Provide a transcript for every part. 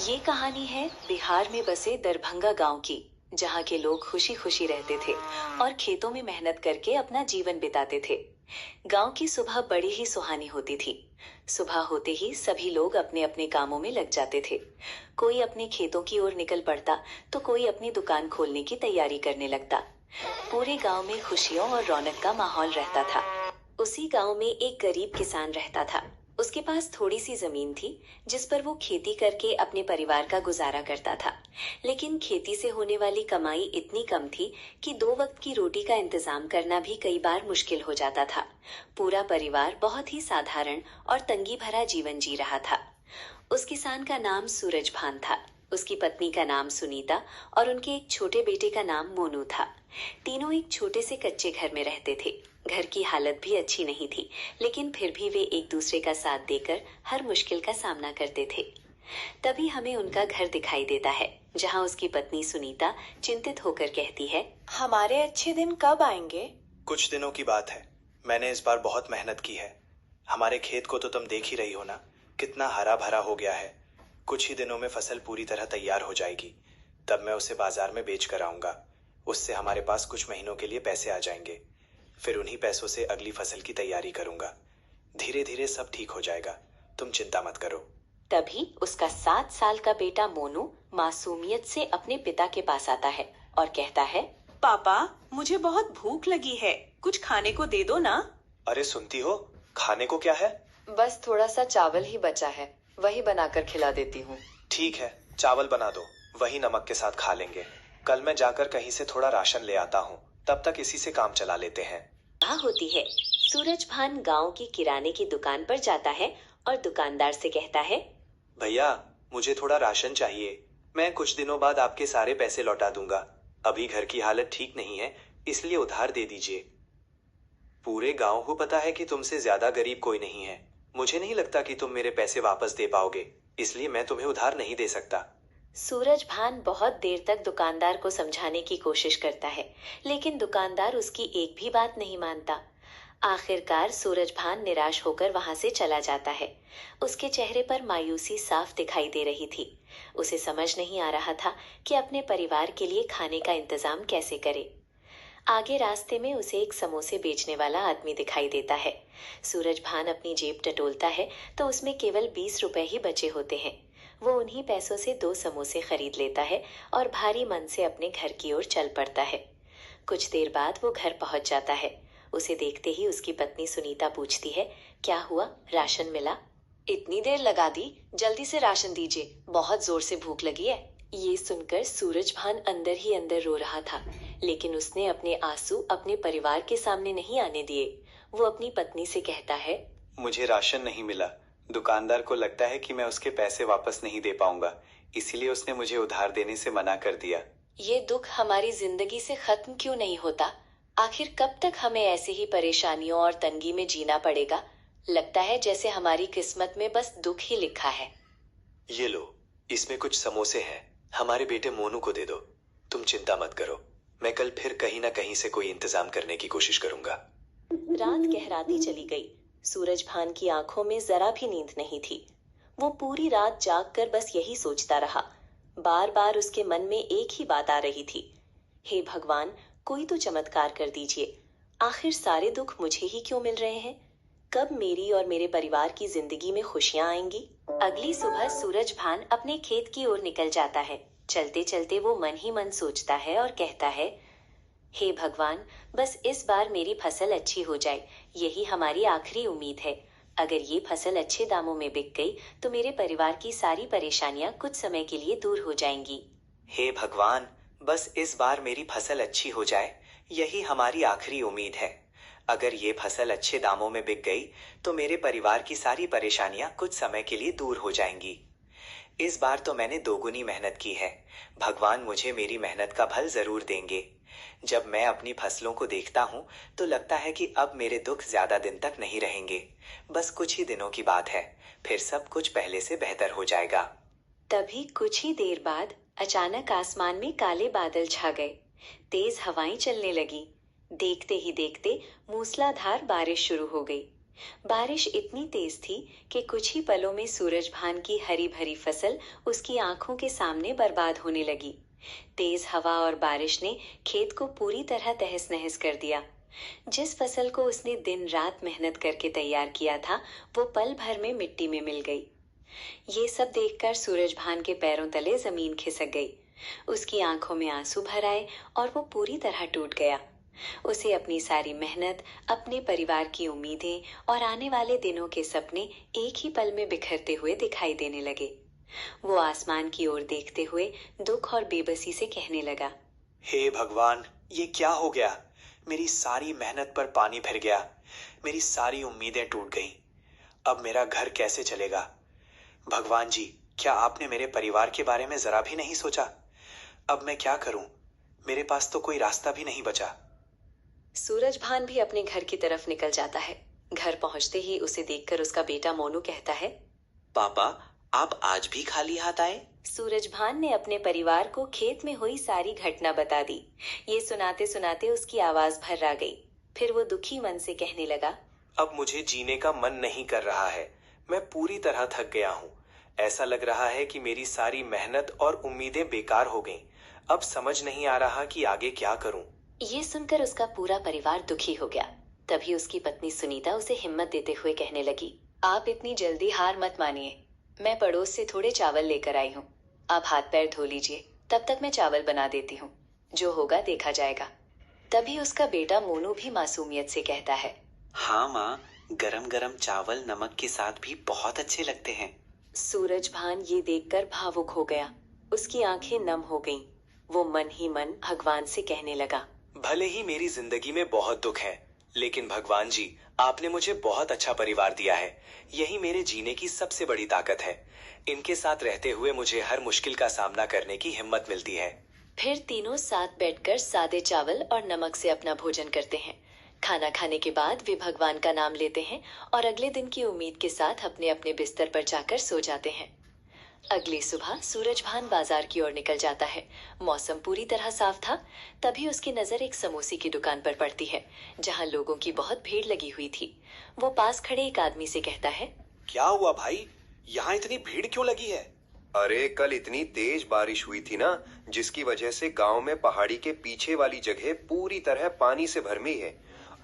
ये कहानी है बिहार में बसे दरभंगा गांव की, जहाँ के लोग खुशी खुशी रहते थे और खेतों में मेहनत करके अपना जीवन बिताते थे। गांव की सुबह बड़ी ही सुहानी होती थी। सुबह होते ही सभी लोग अपने अपने कामों में लग जाते थे। कोई अपने खेतों की ओर निकल पड़ता तो कोई अपनी दुकान खोलने की तैयारी करने लगता। पूरे गांव में खुशियों और रौनक का माहौल रहता था। उसी गांव में एक गरीब किसान रहता था। उसके पास थोड़ी सी जमीन थी, जिस पर वो खेती करके अपने परिवार का गुजारा करता था। लेकिन खेती से होने वाली कमाई इतनी कम थी कि दो वक्त की रोटी का इंतजाम करना भी कई बार मुश्किल हो जाता था। पूरा परिवार बहुत ही साधारण और तंगी भरा जीवन जी रहा था। उस किसान का नाम सूरजभान था। उसकी पत्नी का नाम सुनीता और उनके एक छोटे बेटे का नाम मोनू था। तीनों एक छोटे से कच्चे घर में रहते थे। घर की हालत भी अच्छी नहीं थी, लेकिन फिर भी वे एक दूसरे का साथ देकर हर मुश्किल का सामना करते थे। तभी हमें उनका घर दिखाई देता है, जहाँ उसकी पत्नी सुनीता चिंतित होकर कहती है, हमारे अच्छे दिन कब आएंगे? कुछ दिनों की बात है। मैंने इस बार बहुत मेहनत की है। हमारे खेत को तो तुम देख ही रही हो ना, कितना हरा भरा हो गया है। कुछ ही दिनों में फसल पूरी तरह तैयार हो जाएगी। तब मैं उसे बाजार में बेच कर आऊंगा। उससे हमारे पास कुछ महीनों के लिए पैसे आ जाएंगे। फिर उन्हीं पैसों से अगली फसल की तैयारी करूंगा। धीरे धीरे सब ठीक हो जाएगा, तुम चिंता मत करो। तभी उसका 7 साल का बेटा मोनू मासूमियत से अपने पिता के पास आता है और कहता है, पापा, मुझे बहुत भूख लगी है, कुछ खाने को दे दो ना। अरे सुनती हो, खाने को क्या है? बस थोड़ा सा चावल ही बचा है, वही बनाकर खिला देती हूँ। ठीक है, चावल बना दो, वही नमक के साथ खा लेंगे। कल मैं जाकर कहीं से थोड़ा राशन ले आता हूँ, तब तक इसी से काम चला लेते हैं। सुबह होती है। सूरजभान गांव की किराने की दुकान पर जाता है और दुकानदार से कहता है, भैया, मुझे थोड़ा राशन चाहिए। मैं कुछ दिनों बाद आपके सारे पैसे लौटा दूंगा। अभी घर की हालत ठीक नहीं है, इसलिए उधार दे दीजिए। पूरे गांव को पता है कि तुमसे ज्यादा गरीब कोई नहीं है। मुझे नहीं लगता कि तुम मेरे पैसे वापस दे पाओगे, इसलिए मैं तुम्हें उधार नहीं दे सकता। सूरजभान बहुत देर तक दुकानदार को समझाने की कोशिश करता है, लेकिन दुकानदार उसकी एक भी बात नहीं मानता। आखिरकार सूरजभान निराश होकर वहां से चला जाता है। उसके चेहरे पर मायूसी साफ दिखाई दे रही थी। उसे समझ नहीं आ रहा था कि अपने परिवार के लिए खाने का इंतजाम कैसे करे। आगे रास्ते में उसे एक समोसे बेचने वाला आदमी दिखाई देता है। सूरजभान अपनी जेब टटोलता है तो उसमें केवल 20 रुपए ही बचे होते हैं। वो उन्हीं पैसों से 2 समोसे खरीद लेता है और भारी मन से अपने घर की ओर चल पड़ता है। कुछ देर बाद वो घर पहुंच जाता है। उसे देखते ही उसकी पत्नी सुनीता पूछती है, क्या हुआ, राशन मिला? इतनी देर लगा दी, जल्दी से राशन दीजिए, बहुत जोर से भूख लगी है। ये सुनकर सूरजभान अंदर ही अंदर रो रहा था, लेकिन उसने अपने आंसू अपने परिवार के सामने नहीं आने दिए। वो अपनी पत्नी से कहता है, मुझे राशन नहीं मिला। दुकानदार को लगता है कि मैं उसके पैसे वापस नहीं दे पाऊंगा, इसीलिए उसने मुझे उधार देने से मना कर दिया। ये दुख हमारी जिंदगी से खत्म क्यों नहीं होता? आखिर कब तक हमें ऐसे ही परेशानियों और तंगी में जीना पड़ेगा? लगता है जैसे हमारी किस्मत में बस दुख ही लिखा है। ये लो, इसमें कुछ समोसे हैं, हमारे बेटे मोनू को दे दो। तुम चिंता मत करो, मैं कल फिर कहीं ना कहीं से कोई इंतजाम करने की कोशिश करूंगा। रात गहराती चली गई। सूरजभान की आंखों में जरा भी नींद नहीं थी। वो पूरी रात जाग कर बस यही सोचता रहा। बार बार उसके मन में एक ही बात आ रही थी, हे भगवान, कोई तो चमत्कार कर दीजिए। आखिर सारे दुख मुझे ही क्यों मिल रहे हैं? कब मेरी और मेरे परिवार की जिंदगी में खुशियां आएंगी? अगली सुबह सूरजभान अपने खेत की ओर निकल जाता है। चलते चलते वो मन ही मन सोचता है और कहता है, हे भगवान, बस इस बार मेरी फसल अच्छी हो जाए, यही हमारी आखिरी उम्मीद है। अगर ये फसल अच्छे दामों में बिक गई तो मेरे परिवार की सारी परेशानियां कुछ समय के लिए दूर हो जाएंगी। हे भगवान, बस इस बार मेरी फसल अच्छी हो जाए, यही हमारी आखिरी उम्मीद है। अगर ये फसल अच्छे दामों में बिक गई तो मेरे परिवार की सारी परेशानियां कुछ समय के लिए दूर हो जाएंगी। इस बार तो मैंने दोगुनी मेहनत की है, भगवान मुझे मेरी मेहनत का फल जरूर देंगे। जब मैं अपनी फसलों को देखता हूँ तो लगता है कि अब मेरे दुख ज्यादा दिन तक नहीं रहेंगे। बस कुछ ही दिनों की बात है, फिर सब कुछ पहले से बेहतर हो जाएगा। तभी कुछ ही देर बाद अचानक आसमान में काले बादल छा गए। तेज हवाएं चलने लगी। देखते ही देखते मूसलाधार बारिश शुरू हो गई। बारिश इतनी तेज थी कि कुछ ही पलों में सूरजभान की हरी भरी फसल उसकी आंखों के सामने बर्बाद होने लगी। तेज हवा और बारिश ने खेत को पूरी तरह तहस नहस कर दिया। जिस फसल को उसने दिन रात मेहनत करके तैयार किया था, वो पल भर में मिट्टी में मिल गई। ये सब देखकर सूरजभान के पैरों तले जमीन खिसक गई। उसकी आंखों में आंसू भर आए और वो पूरी तरह टूट गया। उसे अपनी सारी मेहनत, अपने परिवार की उम्मीदें और आने वाले दिनों के सपने एक ही पल में बिखरते हुए दिखाई देने लगे। वो आसमान की ओर देखते हुए दुख और बेबसी से कहने लगा, हे भगवान, ये क्या हो गया? मेरी सारी मेहनत पर पानी फिर गया। मेरी सारी उम्मीदें टूट गईं। अब मेरा घर कैसे चलेगा? भगवान जी, क्या आपने मेरे परिवार के बारे में जरा भी नहीं सोचा? अब मैं क्या करूं? मेरे पास तो कोई रास्ता भी नहीं बचा। सूरजभान भी अपने घर की तरफ निकल जाता है। घर पहुंचते ही उसे देखकर उसका बेटा मोनू कहता है, पापा, आप आज भी खाली हाथ आए? सूरजभान ने अपने परिवार को खेत में हुई सारी घटना बता दी। ये सुनाते सुनाते उसकी आवाज भर्रा गई। फिर वो दुखी मन से कहने लगा, अब मुझे जीने का मन नहीं कर रहा है। मैं पूरी तरह थक गया हूँ। ऐसा लग रहा है कि मेरी सारी मेहनत और उम्मीदें बेकार हो गईं। अब समझ नहीं आ रहा कि आगे क्या करूं। ये सुनकर उसका पूरा परिवार दुखी हो गया। तभी उसकी पत्नी सुनीता उसे हिम्मत देते हुए कहने लगी, आप इतनी जल्दी हार मत मानिए। मैं पड़ोस से थोड़े चावल लेकर आई हूँ। आप हाथ पैर धो लीजिए, तब तक मैं चावल बना देती हूँ। जो होगा देखा जाएगा। तभी उसका बेटा मोनू भी मासूमियत से कहता है, हाँ माँ, गरम गरम चावल नमक के साथ भी बहुत अच्छे लगते हैं। सूरजभान ये देखकर भावुक हो गया। उसकी आंखें नम हो गईं। वो मन ही मन भगवान से कहने लगा, भले ही मेरी जिंदगी में बहुत दुख है, लेकिन भगवान जी, आपने मुझे बहुत अच्छा परिवार दिया है। यही मेरे जीने की सबसे बड़ी ताकत है। इनके साथ रहते हुए मुझे हर मुश्किल का सामना करने की हिम्मत मिलती है। फिर तीनों साथ बैठकर सादे चावल और नमक से अपना भोजन करते हैं। खाना खाने के बाद वे भगवान का नाम लेते हैं और अगले दिन की उम्मीद के साथ अपने अपने बिस्तर पर जाकर सो जाते हैं। अगली सुबह सूरजभान बाजार की ओर निकल जाता है। मौसम पूरी तरह साफ था। तभी उसकी नजर एक समोसे की दुकान पर पड़ती है, जहां लोगों की बहुत भीड़ लगी हुई थी। वो पास खड़े एक आदमी से कहता है, क्या हुआ भाई? यहाँ इतनी भीड़ क्यों लगी है? अरे कल इतनी तेज बारिश हुई थी ना, जिसकी वजह से गांव में पहाड़ी के पीछे वाली जगह पूरी तरह पानी से भरमी है।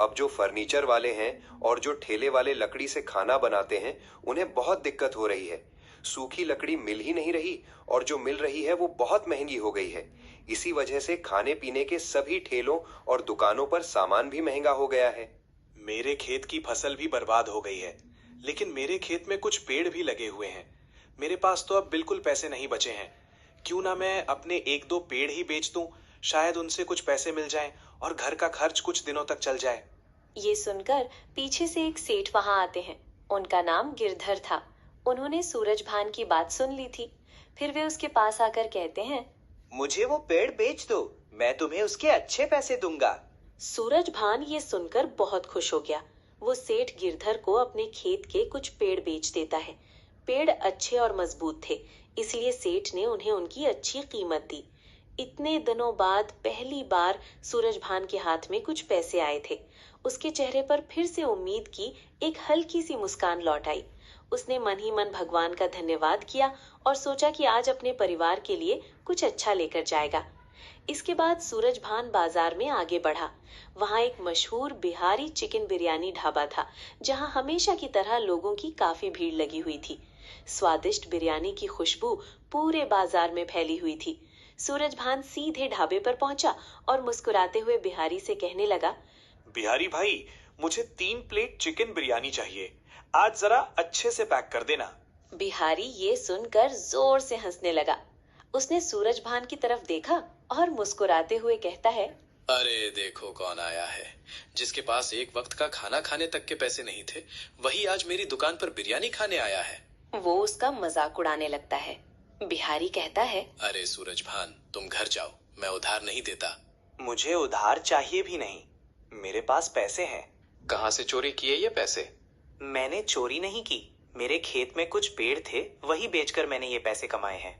अब जो फर्नीचर वाले हैं और जो ठेले वाले लकड़ी से खाना बनाते हैं, उन्हें बहुत दिक्कत हो रही है। सूखी लकड़ी मिल ही नहीं रही और जो मिल रही है वो बहुत महंगी हो गई है। इसी वजह से खाने पीने के सभी ठेलों और दुकानों पर सामान भी महंगा हो गया है। मेरे खेत की फसल भी बर्बाद हो गई है, लेकिन मेरे खेत में कुछ पेड़ भी लगे हुए हैं। मेरे पास तो अब बिल्कुल पैसे नहीं बचे हैं। क्यों ना मैं अपने एक दो पेड़ ही बेच दूं, शायद उनसे कुछ पैसे मिल जाएं और घर का खर्च कुछ दिनों तक चल जाए। ये सुनकर पीछे से एक सेठ वहां आते हैं। उनका नाम गिरधर था। उन्होंने सूरजभान की बात सुन ली थी। फिर वे उसके पास आकर कहते हैं, मुझे वो पेड़ बेच दो, मैं तुम्हें उसके अच्छे पैसे दूंगा। सूरजभान ये सुनकर बहुत खुश हो गया। वो सेठ गिरधर को अपने खेत के कुछ पेड़ बेच देता है। पेड़ अच्छे और मजबूत थे, इसलिए सेठ ने उन्हें उनकी अच्छी कीमत दी। इतने दिनों बाद पहली बार सूरजभान के हाथ में कुछ पैसे आए थे। उसके चेहरे पर फिर से उम्मीद की एक हल्की सी मुस्कान लौट आई। उसने मन ही मन भगवान का धन्यवाद किया और सोचा कि आज अपने परिवार के लिए कुछ अच्छा लेकर जाएगा। इसके बाद सूरजभान बाजार में आगे बढ़ा। वहां एक मशहूर बिहारी चिकन बिरयानी ढाबा था, जहां हमेशा की तरह लोगों की काफी भीड़ लगी हुई थी। स्वादिष्ट बिरयानी की खुशबू पूरे बाजार में फैली हुई थी। सूरजभान सीधे ढाबे पर पहुंचा और मुस्कुराते हुए बिहारी से कहने लगा, बिहारी भाई, मुझे 3 प्लेट चिकन बिरयानी चाहिए। आज जरा अच्छे से पैक कर देना। बिहारी ये सुनकर जोर से हंसने लगा। उसने सूरजभान की तरफ देखा और मुस्कुराते हुए कहता है, अरे देखो कौन आया है। जिसके पास एक वक्त का खाना खाने तक के पैसे नहीं थे, वही आज मेरी दुकान पर बिरयानी खाने आया है। वो उसका मजाक उड़ाने लगता है। बिहारी कहता है, अरे सूरजभान, तुम घर जाओ, मैं उधार नहीं देता। मुझे उधार चाहिए भी नहीं, मेरे पास पैसे हैं। कहाँ से चोरी किए ये पैसे? मैंने चोरी नहीं की। मेरे खेत में कुछ पेड़ थे, वही बेचकर मैंने ये पैसे कमाए हैं।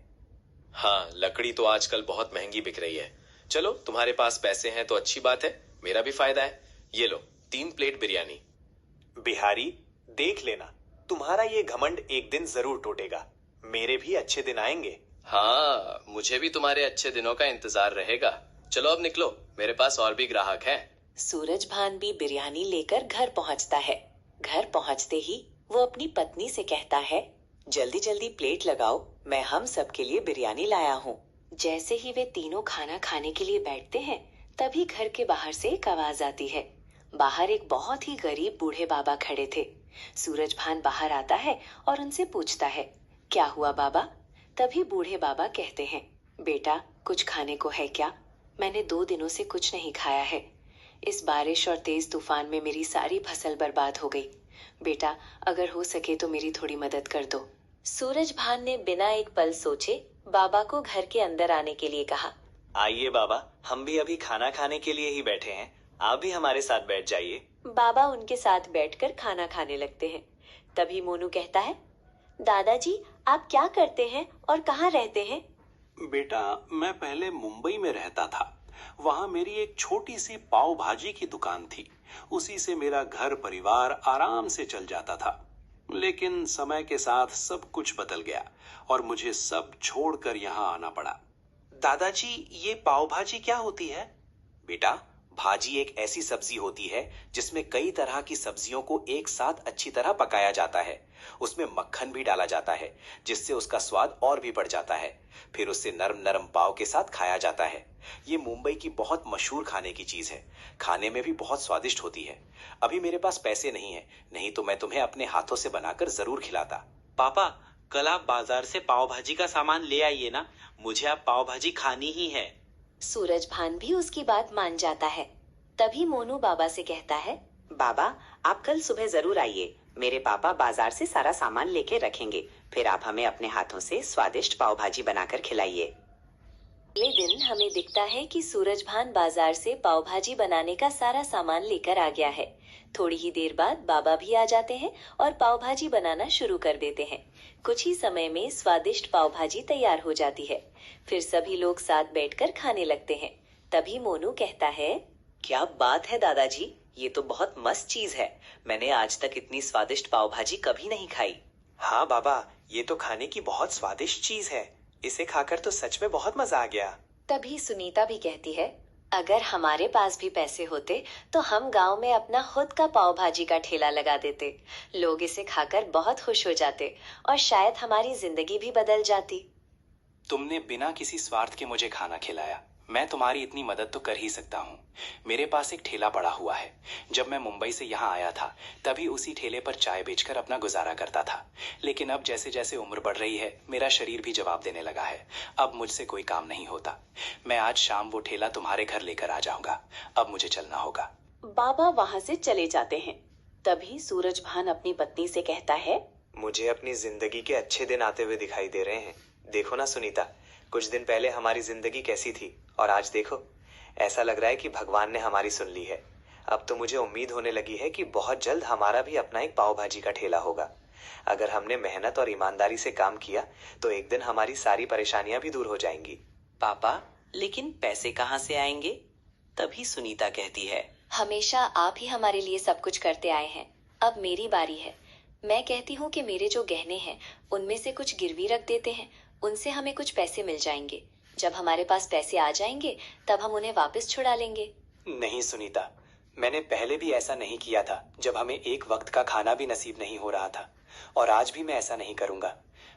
हाँ, लकड़ी तो आजकल बहुत महंगी बिक रही है। चलो, तुम्हारे पास पैसे हैं तो अच्छी बात है, मेरा भी फायदा है। ये लो 3 प्लेट बिरयानी। बिहारी, देख लेना, तुम्हारा ये घमंड एक दिन जरूर टूटेगा। मेरे भी अच्छे दिन आएंगे। हाँ, मुझे भी तुम्हारे अच्छे दिनों का इंतजार रहेगा। चलो अब निकलो, मेरे पास और भी ग्राहक हैं। सूरजभान भी बिरयानी लेकर घर पहुंचता है। घर पहुंचते ही वो अपनी पत्नी से कहता है, जल्दी जल्दी प्लेट लगाओ, मैं हम सब के लिए बिरयानी लाया हूँ। जैसे ही वे तीनों खाना खाने के लिए बैठते हैं, तभी घर के बाहर से एक आवाज आती है। बाहर एक बहुत ही गरीब बूढ़े बाबा खड़े थे। सूरजभान बाहर आता है और उनसे पूछता है, क्या हुआ बाबा? तभी बूढ़े बाबा कहते हैं, बेटा कुछ खाने को है क्या? मैंने 2 दिनों से कुछ नहीं खाया है। इस बारिश और तेज तूफान में मेरी सारी फसल बर्बाद हो गई। बेटा अगर हो सके तो मेरी थोड़ी मदद कर दो। सूरजभान ने बिना एक पल सोचे बाबा को घर के अंदर आने के लिए कहा। आइए बाबा, हम भी अभी खाना खाने के लिए ही बैठे हैं, आप भी हमारे साथ बैठ जाइए। बाबा उनके साथ बैठकर खाना खाने लगते हैं। तभी मोनू कहता है, दादाजी आप क्या करते हैं और कहाँ रहते हैं? बेटा मैं पहले मुंबई में रहता था। वहां मेरी एक छोटी सी पाव भाजी की दुकान थी। उसी से मेरा घर परिवार आराम से चल जाता था। लेकिन समय के साथ सब कुछ बदल गया और मुझे सब छोड़कर यहाँ आना पड़ा। दादाजी ये पाव भाजी क्या होती है? बेटा भाजी एक ऐसी सब्जी होती है जिसमें कई तरह की सब्जियों को एक साथ अच्छी तरह पकाया जाता है। उसमें मक्खन भी डाला जाता है जिससे उसका स्वाद और भी बढ़ जाता है। फिर उससे नरम नरम पाव के साथ खाया जाता है। ये मुंबई की बहुत मशहूर खाने की चीज है। खाने में भी बहुत स्वादिष्ट होती है। अभी मेरे पास पैसे नहीं है, नहीं तो मैं तुम्हें अपने हाथों से बनाकर जरूर खिलाता। पापा कल आप बाजार से पाव भाजी का सामान ले आइए ना, मुझे अब पाव भाजी खानी ही है। सूरजभान भी उसकी बात मान जाता है। तभी मोनू बाबा से कहता है, बाबा आप कल सुबह जरूर आइए, मेरे पापा बाजार से सारा सामान लेके रखेंगे, फिर आप हमें अपने हाथों से स्वादिष्ट पाव भाजी बनाकर खिलाइए। अगले दिन हमें दिखता है कि सूरजभान बाजार से पाव भाजी बनाने का सारा सामान लेकर आ गया है। थोड़ी ही देर बाद बाबा भी आ जाते हैं और पाव भाजी बनाना शुरू कर देते हैं। कुछ ही समय में स्वादिष्ट पाव भाजी तैयार हो जाती है। फिर सभी लोग साथ बैठकर खाने लगते हैं। तभी मोनू कहता है, क्या बात है दादाजी, ये तो बहुत मस्त चीज है। मैंने आज तक इतनी स्वादिष्ट पाव भाजी कभी नहीं खाई। हाँ बाबा, ये तो खाने की बहुत स्वादिष्ट चीज है। इसे खाकर तो सच में बहुत मजा आ गया। तभी सुनीता भी कहती है, अगर हमारे पास भी पैसे होते तो हम गांव में अपना खुद का पाव भाजी का ठेला लगा देते। लोग इसे खाकर बहुत खुश हो जाते और शायद हमारी जिंदगी भी बदल जाती। तुमने बिना किसी स्वार्थ के मुझे खाना खिलाया। मैं तुम्हारी इतनी मदद तो कर ही सकता हूँ। मेरे पास एक ठेला पड़ा हुआ है। जब मैं मुंबई से यहाँ आया था तभी उसी ठेले पर चाय बेचकर अपना गुजारा करता था। लेकिन अब जैसे जैसे उम्र बढ़ रही है मेरा शरीर भी जवाब देने लगा है। अब मुझसे कोई काम नहीं होता। मैं आज शाम वो ठेला तुम्हारे घर लेकर आ जाऊंगा। अब मुझे चलना होगा। बाबा वहाँ से चले जाते हैं। तभी सूरजभान अपनी पत्नी से कहता है, मुझे अपनी जिंदगी के अच्छे दिन आते हुए दिखाई दे रहे हैं। देखो ना सुनीता, कुछ दिन पहले हमारी जिंदगी कैसी थी और आज देखो। ऐसा लग रहा है कि भगवान ने हमारी सुन ली है। अब तो मुझे उम्मीद होने लगी है कि बहुत जल्द हमारा भी अपना एक पाव भाजी का ठेला होगा। अगर हमने मेहनत और ईमानदारी से काम किया तो एक दिन हमारी सारी परेशानियां भी दूर हो जाएंगी। पापा लेकिन पैसे कहाँ से आएंगे? तभी सुनीता कहती है, हमेशा आप ही हमारे लिए सब कुछ करते आए हैं। अब मेरी बारी है। मैं कहती हूँ कि मेरे जो गहने हैं उनमें से कुछ गिरवी रख देते हैं। उनसे हमें कुछ पैसे मिल जाएंगे। जब हमारे पास पैसे आ जाएंगे तब हम उन्हें वापस छुड़ा लेंगे। नहीं सुनीता, मैंने पहले भी ऐसा नहीं किया था जब हमें एक वक्त का खाना भी नसीब नहीं हो रहा था। और आज भी मैं ऐसा नहीं करूंगा।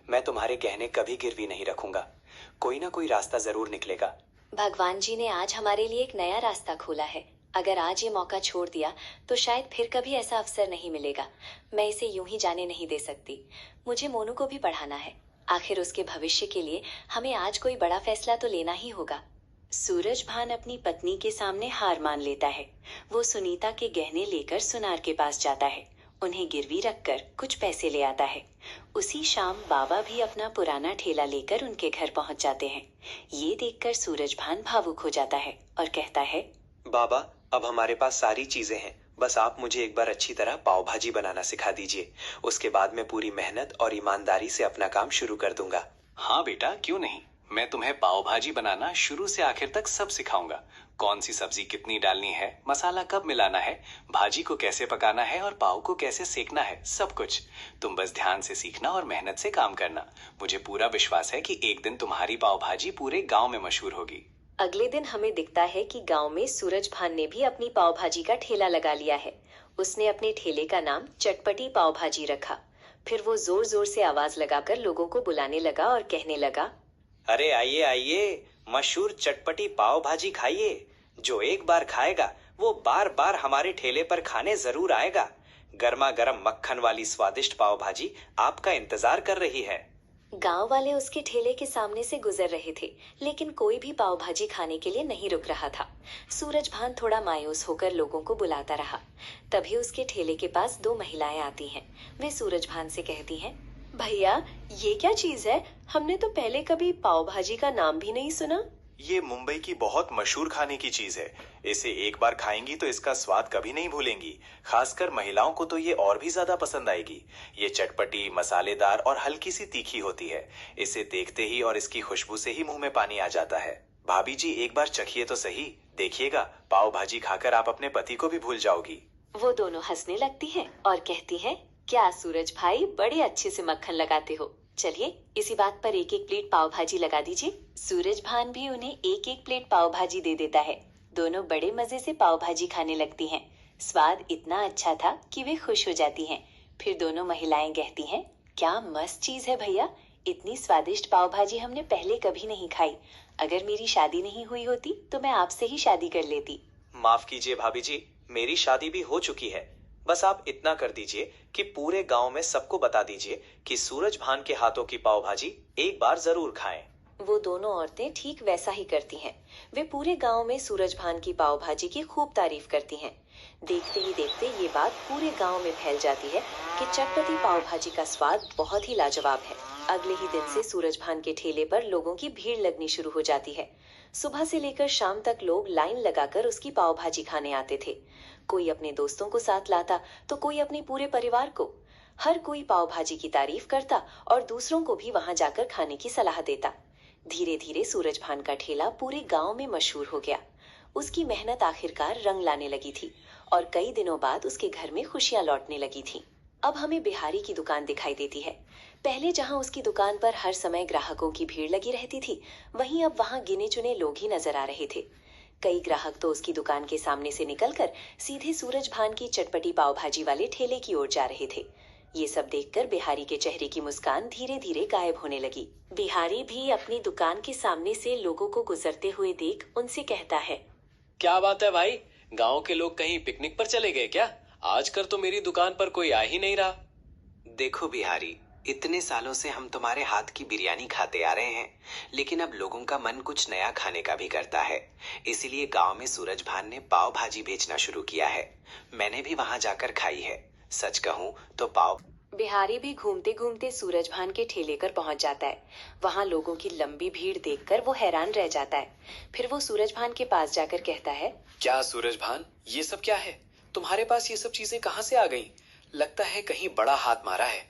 मैं तुम्हारे गहने कभी गिरवी नहीं रखूंगा। कोई ना कोई रास्ता जरूर निकलेगा। भगवान जी ने आज हमारे लिए एक नया रास्ता खोला है। अगर आज ये मौका छोड़ दिया तो शायद फिर कभी ऐसा अवसर नहीं मिलेगा। मैं इसे यूं ही जाने नहीं दे सकती। मुझे मोनू को भी पढ़ाना है। आखिर उसके भविष्य के लिए हमें आज कोई बड़ा फैसला तो लेना ही होगा। सूरजभान अपनी पत्नी के सामने हार मान लेता है। वो सुनीता के गहने लेकर सुनार के पास जाता है। उन्हें गिरवी रखकर कुछ पैसे ले आता है। उसी शाम बाबा भी अपना पुराना ठेला लेकर उनके घर पहुंच जाते हैं। ये देखकर सूरजभान भावुक हो जाता है और कहता है, बाबा अब हमारे पास सारी चीजें हैं, बस आप मुझे एक बार अच्छी तरह पाव भाजी बनाना सिखा दीजिए। उसके बाद मैं पूरी मेहनत और ईमानदारी से अपना काम शुरू कर दूंगा। हाँ बेटा, क्यों नहीं। मैं तुम्हें पाव भाजी बनाना शुरू से आखिर तक सब सिखाऊंगा। कौन सी सब्जी कितनी डालनी है, मसाला कब मिलाना है, भाजी को कैसे पकाना है और पाव को कैसे सेकना है, सब कुछ। तुम बस ध्यान से सीखना और मेहनत से काम करना। मुझे पूरा विश्वास है कि एक दिन तुम्हारी पाव भाजी पूरे गांव में मशहूर होगी। अगले दिन हमें दिखता है कि गांव में सूरज भान ने भी अपनी पाव भाजी का ठेला लगा लिया है। उसने अपने ठेले का नाम चटपटी पाव भाजी रखा। फिर वो जोर जोर से आवाज लगाकर लोगों को बुलाने लगा और कहने लगा, अरे आइए आइए, मशहूर चटपटी पाव भाजी खाइए। जो एक बार खाएगा वो बार बार हमारे ठेले पर खाने जरूर आएगा। गर्मा गर्म मक्खन वाली स्वादिष्ट पाव भाजी आपका इंतजार कर रही है। गांव वाले उसके ठेले के सामने से गुजर रहे थे, लेकिन कोई भी पाव भाजी खाने के लिए नहीं रुक रहा था। सूरज भान थोड़ा मायूस होकर लोगों को बुलाता रहा। तभी उसके ठेले के पास दो महिलाएं आती हैं। वे सूरज भान से कहती हैं, भैया ये क्या चीज है? हमने तो पहले कभी पाव भाजी का नाम भी नहीं सुना। ये मुंबई की बहुत मशहूर खाने की चीज है। इसे एक बार खाएंगी तो इसका स्वाद कभी नहीं भूलेंगी। खासकर महिलाओं को तो ये और भी ज्यादा पसंद आएगी। ये चटपटी, मसालेदार और हल्की सी तीखी होती है। इसे देखते ही और इसकी खुशबू से ही मुंह में पानी आ जाता है। भाभी जी एक बार चखिए तो सही। देखिएगा, पाव भाजी खाकर आप अपने पति को भी भूल जाओगी। वो दोनों हंसने लगती हैं और कहती हैं, क्या सूरज भाई बड़े अच्छे से मक्खन लगाते हो। चलिए इसी बात पर एक एक प्लेट पाव भाजी लगा दीजिए। सूरज भान भी उन्हें एक एक प्लेट पाव भाजी दे देता है। दोनों बड़े मजे से पाव भाजी खाने लगती हैं। स्वाद इतना अच्छा था कि वे खुश हो जाती हैं। फिर दोनों महिलाएं कहती हैं, क्या मस्त चीज है भैया। इतनी स्वादिष्ट पाव भाजी हमने पहले कभी नहीं खाई। अगर मेरी शादी नहीं हुई होती तो मैं आपसे ही शादी कर लेती। माफ कीजिए भाभी जी, मेरी शादी भी हो चुकी है। बस आप इतना कर दीजिए कि पूरे गांव में सबको बता दीजिए कि सूरज भान के हाथों की पाव भाजी एक बार जरूर खाएं। वो दोनों औरतें ठीक वैसा ही करती हैं। वे पूरे गांव में सूरज भान की पाव भाजी की खूब तारीफ करती हैं। देखते ही देखते ये बात पूरे गांव में फैल जाती है कि चटपटी पाव भाजी का स्वाद बहुत ही लाजवाब है। अगले ही दिन से सूरज भान के ठेले पर लोगों की भीड़ लगनी शुरू हो जाती है। सुबह से लेकर शाम तक लोग लाइन लगाकर उसकी पाव भाजी खाने आते थे। कोई अपने दोस्तों को साथ लाता तो कोई अपने पूरे परिवार को। हर कोई पाव भाजी की तारीफ करता और दूसरों को भी वहां जाकर खाने की सलाह देता। धीरे धीरे सूरज भान का ठेला पूरे गांव में मशहूर हो गया। उसकी मेहनत आखिरकार रंग लाने लगी थी और कई दिनों बाद उसके घर में खुशियां लौटने लगी थीं। अब हमें बिहारी की दुकान दिखाई देती है। पहले जहां उसकी दुकान पर हर समय ग्राहकों की भीड़ लगी रहती थी, वहीं अब वहां गिने चुने लोग ही नजर आ रहे थे। कई ग्राहक तो उसकी दुकान के सामने से निकलकर सीधे सूरज भान की चटपटी पाव भाजी वाले ठेले की ओर जा रहे थे। ये सब देखकर बिहारी के चेहरे की मुस्कान धीरे धीरे गायब होने लगी। बिहारी भी अपनी दुकान के सामने से लोगों को गुजरते हुए देख उनसे कहता है, क्या बात है भाई, गांव के लोग कहीं पिकनिक पर चले गए क्या? आजकल तो मेरी दुकान पर कोई आ ही नहीं रहा। देखो बिहारी, इतने सालों से हम तुम्हारे हाथ की बिरयानी खाते आ रहे हैं, लेकिन अब लोगों का मन कुछ नया खाने का भी करता है। इसीलिए गांव में सूरज भान ने पाव भाजी बेचना शुरू किया है। मैंने भी वहां जाकर खाई है। सच कहूं तो पाव। बिहारी भी घूमते घूमते सूरज भान के ठेले पर पहुंच जाता है। वहां लोगों की लंबी भीड़ देखकर वो हैरान रह जाता है। फिर वो सूरज भान के पास जाकर कहता है, क्या सूरज भान, ये सब क्या है? तुम्हारे पास ये सब चीजें कहाँ से आ गई? लगता है कहीं बड़ा हाथ मारा है।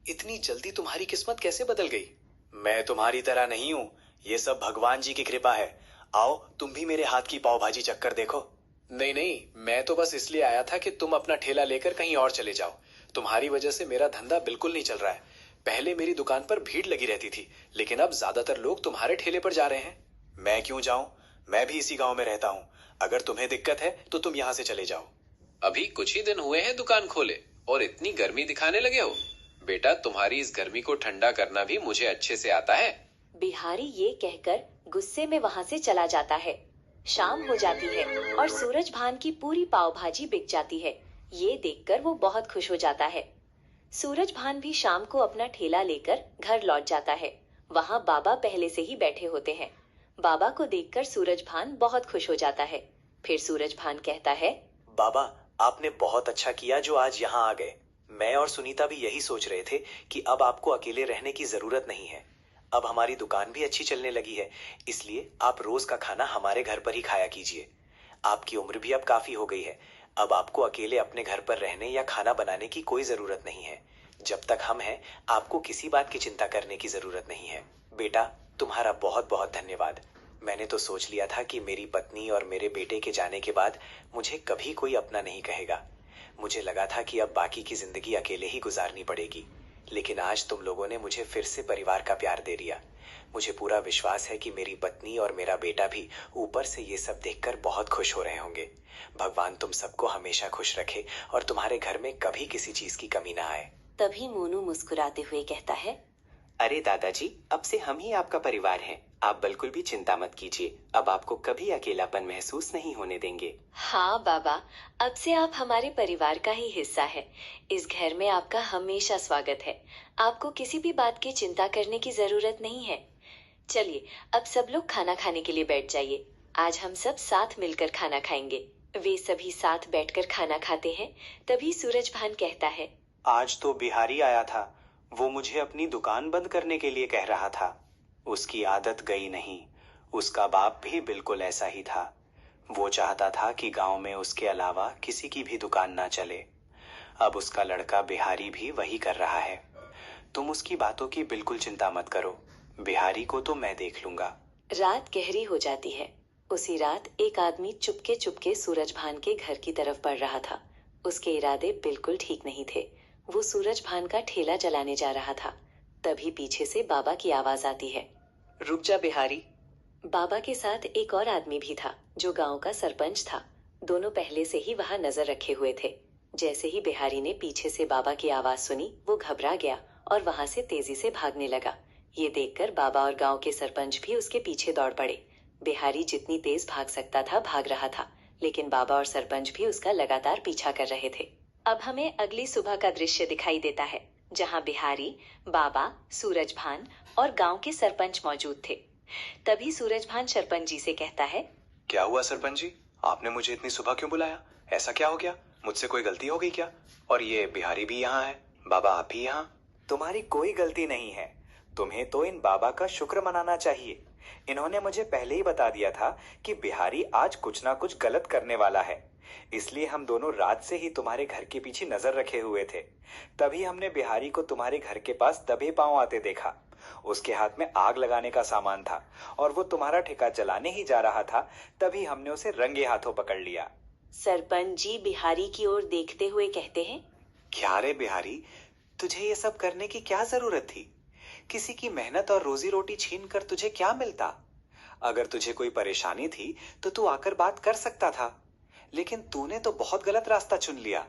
इतनी जल्दी तुम्हारी किस्मत कैसे बदल गई? मैं तुम्हारी तरह नहीं हूँ, ये सब भगवान जी की कृपा है। आओ तुम भी मेरे हाथ की पाव भाजी चक्कर देखो। नहीं नहीं, मैं तो बस इसलिए आया था कि तुम अपना ठेला लेकर कहीं और चले जाओ। तुम्हारी वजह से मेरा धंधा बिल्कुल नहीं चल रहा है। पहले मेरी दुकान पर भीड़ लगी रहती थी, लेकिन अब ज्यादातर लोग तुम्हारे ठेले पर जा रहे हैं। मैं क्यों जाऊं? मैं भी इसी गांव में रहता हूं। अगर तुम्हें दिक्कत है तो तुम यहाँ से चले जाओ। अभी कुछ ही दिन हुए हैं दुकान खोले और इतनी गर्मी दिखाने लगे हो। बेटा, तुम्हारी इस गर्मी को ठंडा करना भी मुझे अच्छे से आता है। बिहारी ये कहकर गुस्से में वहां से चला जाता है। शाम हो जाती है और सूरज भान की पूरी पाव भाजी बिक जाती है। ये देखकर वो बहुत खुश हो जाता है। सूरज भान भी शाम को अपना ठेला लेकर घर लौट जाता है। वहां बाबा पहले से ही बैठे होते हैं। बाबा को देखकर सूरज भान बहुत खुश हो जाता है। फिर सूरज भान कहता है, बाबा, आपने बहुत अच्छा किया जो आज यहाँ आ गए। मैं और सुनीता भी यही सोच रहे थे कि अब आपको अकेले रहने की जरूरत नहीं है। अब हमारी दुकान भी अच्छी चलने लगी है, इसलिए आप रोज का खाना हमारे घर पर ही खाया कीजिए। आपकी उम्र भी अब काफी हो गई है। अब आपको अकेले अपने घर पर रहने या खाना बनाने की कोई जरूरत नहीं है। जब तक हम हैं, आपको किसी बात की चिंता करने की जरूरत नहीं है। बेटा, तुम्हारा बहुत बहुत धन्यवाद। मैंने तो सोच लिया था कि मेरी पत्नी और मेरे बेटे के जाने के बाद मुझे कभी कोई अपना नहीं कहेगा। मुझे लगा था कि अब बाकी की जिंदगी अकेले ही गुजारनी पड़ेगी, लेकिन आज तुम लोगों ने मुझे फिर से परिवार का प्यार दे दिया। मुझे पूरा विश्वास है कि मेरी पत्नी और मेरा बेटा भी ऊपर से ये सब देखकर बहुत खुश हो रहे होंगे। भगवान तुम सबको हमेशा खुश रखे और तुम्हारे घर में कभी किसी चीज की कमी ना आए। तभी मोनू मुस्कुराते हुए कहता है, अरे दादाजी, अब से हम ही आपका परिवार हैं। आप बिल्कुल भी चिंता मत कीजिए। अब आपको कभी अकेलापन महसूस नहीं होने देंगे। हाँ बाबा, अब से आप हमारे परिवार का ही हिस्सा है। इस घर में आपका हमेशा स्वागत है। आपको किसी भी बात की चिंता करने की जरूरत नहीं है। चलिए, अब सब लोग खाना खाने के लिए बैठ जाइए। आज हम सब साथ मिलकर खाना खाएंगे। वे सभी साथ बैठकर खाना खाते हैं। तभी सूरजभान कहता है, आज तो बिहारी आया था। वो मुझे अपनी दुकान बंद करने के लिए कह रहा था। उसकी आदत गई नहीं। उसका बाप भी बिल्कुल ऐसा ही था। वो चाहता था कि गांव में उसके अलावा किसी की भी दुकान ना चले। अब उसका लड़का बिहारी भी वही कर रहा है। तुम उसकी बातों की बिल्कुल चिंता मत करो। बिहारी को तो मैं देख लूंगा। रात गहरी हो जाती है। उसी रात एक आदमी चुपके चुपके सूरजभान के घर की तरफ बढ़ रहा था। उसके इरादे बिल्कुल ठीक नहीं थे। वो सूरजभान का ठेला जलाने जा रहा था। तभी पीछे से बाबा की आवाज आती है, रुक जा बिहारी। बाबा के साथ एक और आदमी भी था जो गांव का सरपंच था। दोनों पहले से ही वहां नजर रखे हुए थे। जैसे ही बिहारी ने पीछे से बाबा की आवाज सुनी, वो घबरा गया और वहां से तेजी से भागने लगा। ये देखकर बाबा और गांव के सरपंच भी उसके पीछे दौड़ पड़े। बिहारी जितनी तेज भाग सकता था भाग रहा था, लेकिन बाबा और सरपंच भी उसका लगातार पीछा कर रहे थे। अब हमें अगली सुबह का दृश्य दिखाई देता है, जहां बिहारी, बाबा, सूरजभान और गांव के सरपंच मौजूद थे। तभी सूरजभान सरपंच जी से कहता है, क्या हुआ सरपंच जी? आपने मुझे इतनी सुबह क्यों बुलाया? ऐसा क्या हो गया? मुझसे कोई गलती हो गई क्या? और ये बिहारी भी यहाँ है, बाबा आप भी यहाँ? तुम्हारी कोई गलती नहीं है। तुम्हें तो इन बाबा का शुक्र मनाना चाहिए। इन्होंने मुझे पहले ही बता दिया था कि बिहारी आज कुछ ना कुछ गलत करने वाला है। इसलिए हम दोनों रात से ही तुम्हारे घर के पीछे नजर रखे हुए थे। तभी हमने बिहारी को तुम्हारे घर के पास दबे पांव आते देखा। उसके हाथ में आग लगाने का सामान था और वो तुम्हारा ठेका जलाने ही जा रहा था। तभी हमने उसे रंगे हाथों पकड़ लिया। सरपंच जी बिहारी की ओर देखते हुए कहते हैं, क्या रे बिहारी, तुझे ये सब करने की क्या जरूरत थी? किसी की मेहनत और रोजी रोटी छीन कर तुझे क्या मिलता? अगर तुझे कोई परेशानी थी तो तू आकर बात कर सकता था, लेकिन तूने तो बहुत गलत रास्ता चुन लिया।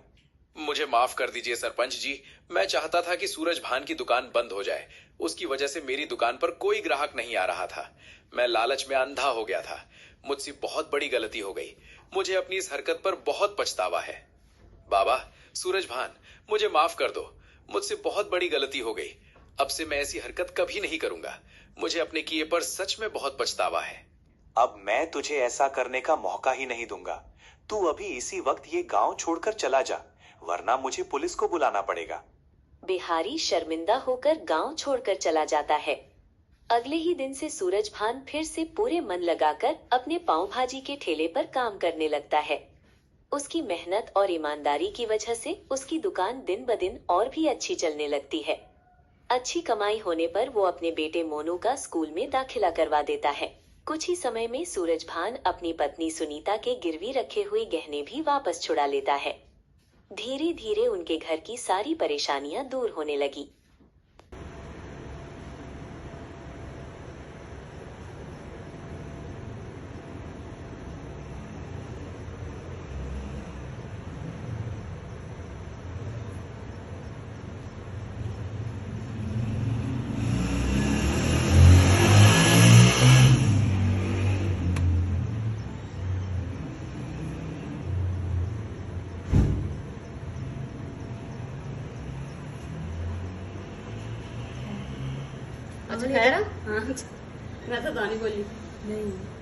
मुझे माफ कर दीजिए सरपंच जी। मैं चाहता था कि सूरजभान की दुकान बंद हो जाए। उसकी वजह से मेरी दुकान पर कोई ग्राहक नहीं आ रहा था। मैं लालच में अंधा हो गया था। मुझसे बहुत बड़ी गलती हो गई। मुझे अपनी इस हरकत पर बहुत पछतावा है। बाबा, सूरजभान, मुझे माफ कर दो। मुझसे बहुत बड़ी गलती हो गई। अब से मैं ऐसी हरकत कभी नहीं करूंगा। मुझे अपने किए पर सच में बहुत पछतावा है। अब मैं तुझे ऐसा करने का मौका ही नहीं दूंगा। तू अभी इसी वक्त ये गांव छोड़कर चला जा, वरना मुझे पुलिस को बुलाना पड़ेगा। बिहारी शर्मिंदा होकर गांव छोड़कर चला जाता है। अगले ही दिन से सूरजभान फिर से पूरे मन लगाकर अपने पाव भाजी के ठेले पर काम करने लगता है। उसकी मेहनत और ईमानदारी की वजह से उसकी दुकान दिन ब दिन और भी अच्छी चलने लगती है। अच्छी कमाई होने पर वो अपने बेटे मोनू का स्कूल में दाखिला करवा देता है। कुछ ही समय में सूरजभान अपनी पत्नी सुनीता के गिरवी रखे हुए गहने भी वापस छुड़ा लेता है। धीरे धीरे उनके घर की सारी परेशानियां दूर होने लगी। अच्छा खाया ना? हाँ मैं तो दानी बोली नहीं।